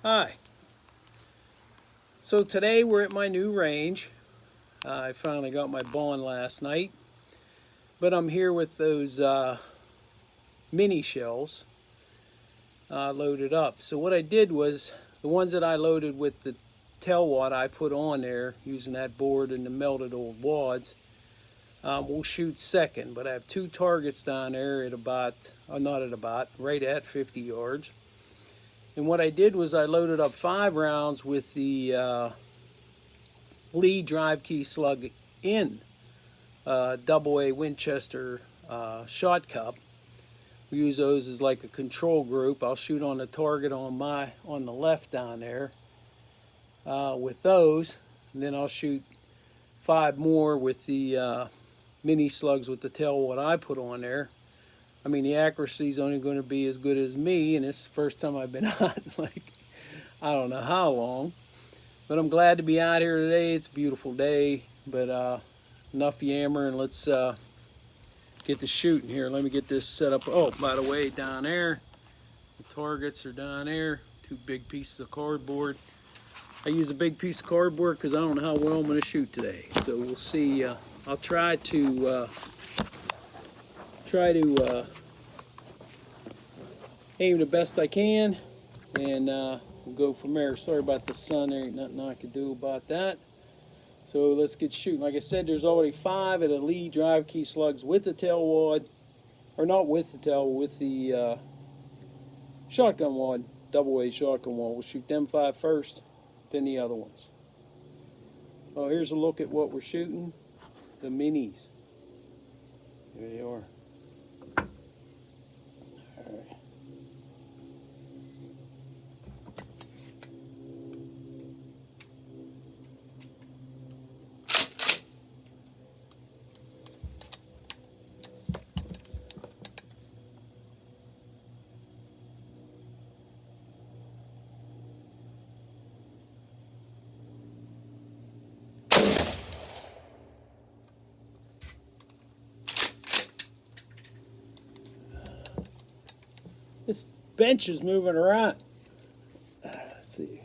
Hi. So today we're at my new range. I finally got my bond last night, but I'm here with those mini shells loaded up. So what I did was the ones that I loaded with the tail wad I put on there using that board and the melted old wads, we'll shoot second. But I have two targets down there at about, right at 50 yards. And what I did was I loaded up 5 rounds with the Lee drive key slug in double A Winchester shot cup. We use those as like a control group. I'll shoot on the target on the left down there with those, and then I'll shoot 5 more with the mini slugs with the tail what I put on there. I mean, the accuracy is only going to be as good as me, and it's the first time I've been out like I don't know how long. But I'm glad to be out here today. It's a beautiful day, but enough yammering. Let's get to shooting here. Let me get this set up. Oh, by the way, down there, the targets are down there. 2 big pieces of cardboard. I use a big piece of cardboard because I don't know how well I'm going to shoot today. So we'll see. I'll try to aim the best I can, and we'll go from there. Sorry about the sun. There ain't nothing I can do about that. So let's get shooting. Like I said, there's already 5 of the Lee drive key slugs with the tail wad, or not with the tail, with the shotgun wad, double A shotgun wad. We'll shoot them 5 first, then the other ones. Oh, here's a look at what we're shooting. The minis. There they are. This bench is moving around. Let's see.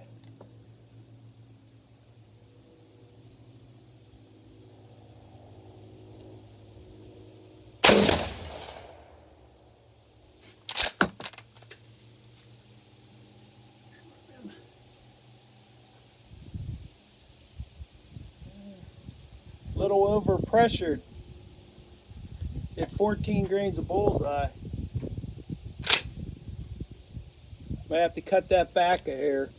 Little overpressured. Hit 14 grains of bullseye. Might have to cut that back a hair.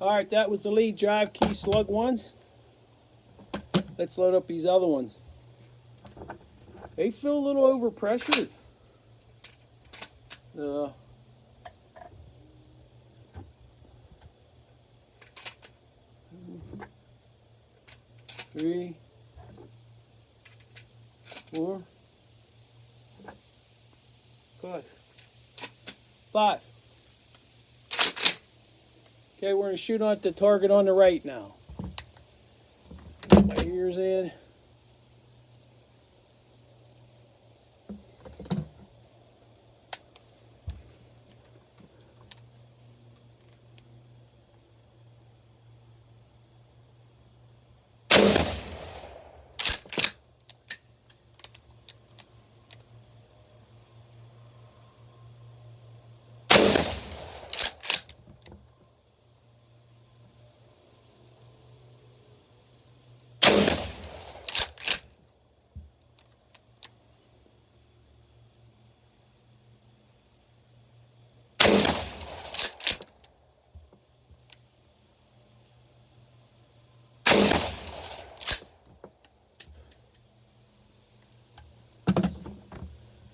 Alright, that was the Lee drive key slug ones. Let's load up these other ones. They feel a little overpressured. 3, 4, 5. Okay, we're going to shoot on the target on the right now. Put my ears in.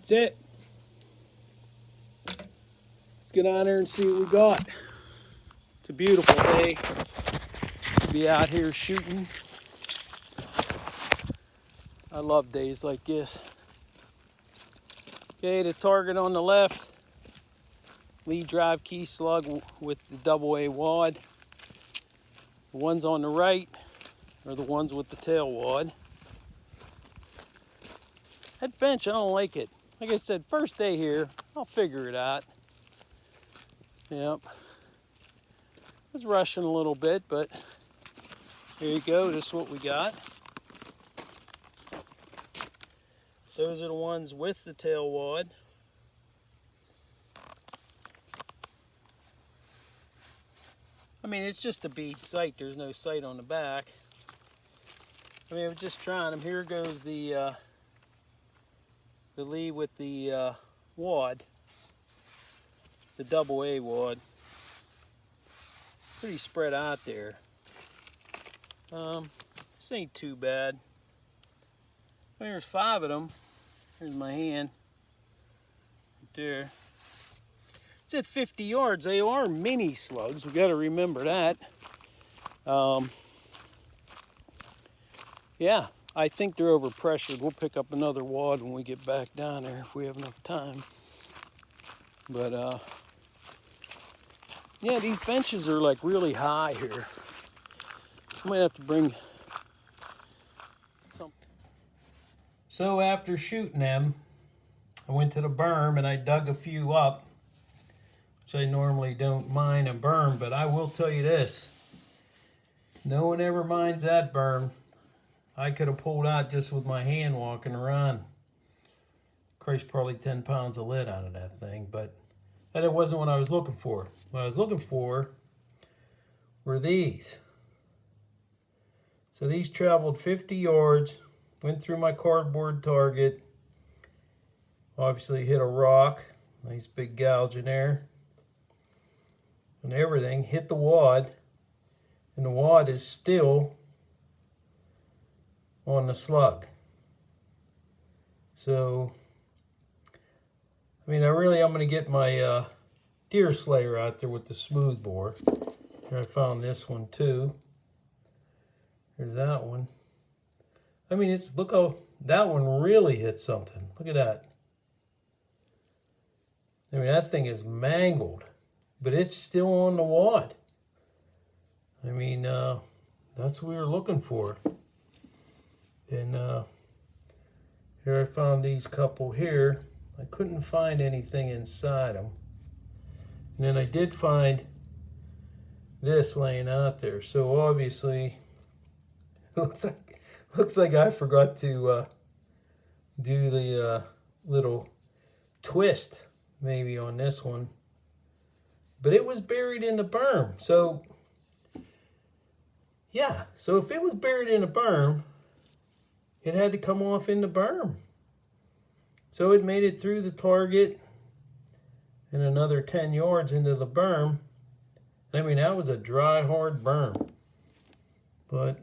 That's it. Let's get on there and see what we got. It's a beautiful day to be out here shooting. I love days like this. Okay, the target on the left, lead drive key slug with the AA wad. The ones on the right are the ones with the tail wad. That bench, I don't like it. Like I said, first day here, I'll figure it out. Yep. I was rushing a little bit, but here you go. This is what we got. Those are the ones with the tail wad. I mean, it's just a bead sight. There's no sight on the back. I mean, I'm just trying them. Here goes the lead with the wad, the AA wad. Pretty spread out there. This ain't too bad. There's 5 of them. Here's my hand. Right there. It's at 50 yards. They are mini slugs. We got to remember that. Yeah, I think they're overpressured. We'll pick up another wad when we get back down there if we have enough time. But yeah, these benches are like really high here. I might have to bring some. So after shooting them, I went to the berm and I dug a few up, which I normally don't mind a berm, but I will tell you this. No one ever minds that berm. I could have pulled out just with my hand walking around. Christ, probably 10 pounds of lead out of that thing, but that wasn't what I was looking for. What I was looking for were these. So these traveled 50 yards, went through my cardboard target, obviously hit a rock, nice big gouge in there, and everything, hit the wad, and the wad is still on the slug. So, I mean, I'm going to get my deer slayer out there with the smooth bore. Here I found this one too. There's that one. I mean, look how that one really hit something. Look at that. I mean, that thing is mangled, but it's still on the wad. I mean, that's what we were looking for. And here I found these couple here. I couldn't find anything inside them. And then I did find this laying out there. So obviously, looks like I forgot to do the little twist maybe on this one. But it was buried in the berm. So, yeah. So if it was buried in the berm, it had to come off in the berm. So it made it through the target and another 10 yards into the berm. I mean, that was a dry, hard berm. But,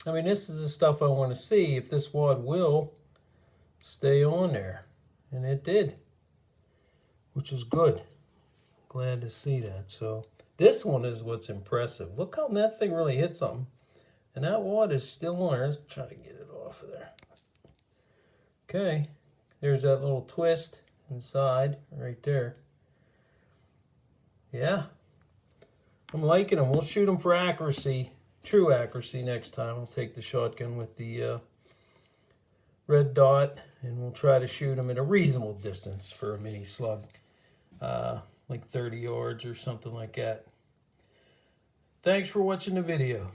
I mean, this is the stuff I want to see if this wad will stay on there. And it did, which is good. Glad to see that. So this one is what's impressive. Look how that thing really hit something. And that wad is still on there. Let's try to get it off of there. Okay. There's that little twist inside right there. Yeah. I'm liking them. We'll shoot them for accuracy, true accuracy next time. We'll take the shotgun with the red dot and we'll try to shoot them at a reasonable distance for a mini slug. Like 30 yards or something like that. Thanks for watching the video.